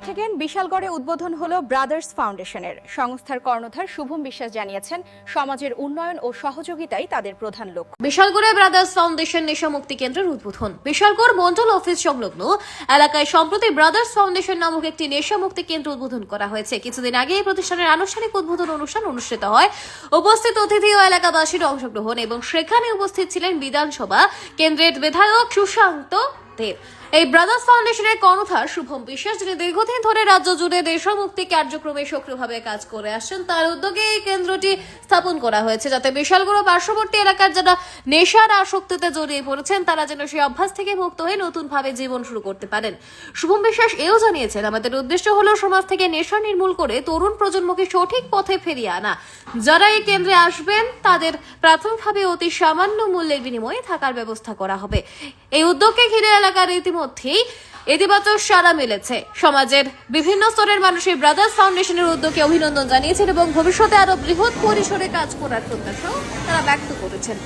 Second বিশালগড়ে উদ্বোধন হলো brothers ফাউন্ডেশনের। সংস্থার কর্ণধার শুভম বিশ্বাস জানিয়েছেন, সমাজের উন্নয়ন ও সহযোগিতাই তাদের প্রধান লক্ষ্য। বিশালগড়ে ব্রাদার্স ফাউন্ডেশন নেশা মুক্তি কেন্দ্রের উদ্বোধন। বিশালগড় মন্ডল অফিস সংলগ্ন এলাকায় সম্প্রতি ব্রাদার্স ফাউন্ডেশন নামক একটি নেশা মুক্তি কেন্দ্র উদ্বোধন করা হয়েছে। কিছুদিন আগে এই প্রতিষ্ঠানের আনুষ্ঠানিক উদ্বোধন অনুষ্ঠান অনুষ্ঠিত হয়। উপস্থিত অতিথি ও এলাকাবাসীর অংশগ্রহণ এবং সেখানে উপস্থিত ছিলেন বিধানসভা কেন্দ্রের বিধায়ক সুশান্ত দেব। এই ব্রাদার্স ফাউন্ডেশনের কর্ণধার শুভম বিশ্বাস, যিনি দীর্ঘদিন ধরে রাজ্য জুড়ে দেশমুক্তি কার্যক্রমে সক্রিয়ভাবে কাজ করে আসছেন, তার উদ্যোগে এই কেন্দ্রটি স্থাপন করা হয়েছে, যাতে বিশালগড় ও পার্শ্ববর্তী এলাকার যারা নেশার আসক্তিতে জড়িয়ে পড়েছেন তারা যেন সেই অভ্যাস থেকে মুক্ত হয়ে নতুনভাবে জীবন শুরু করতে পারেন। শুভম বিশ্বাস এও জানিয়েছেন, আমাদের উদ্দেশ্য হলো সমাজ থেকে নেশা নির্মূল করে তরুণ প্রজন্মকে সঠিক পথে ফিরিয়ে আনা। যারা এই কেন্দ্রে আসবেন তাদের প্রাথমিকভাবে অতি সামান্য মূল্যের বিনিময়ে থাকার ব্যবস্থা করা হবে। এই উদ্যোগকে ঘিরে এলাকার ইতিমধ্যেই ইতিবাচক সাড়া মিলেছে। সমাজের বিভিন্ন স্তরের মানুষ এই ব্রাদার্স ফাউন্ডেশনের উদ্যোগে অভিনন্দন জানিয়েছেন এবং ভবিষ্যতে আরো বৃহৎ পরিসরে কাজ করার প্রত্যাশাও তারা ব্যক্ত করেছেন।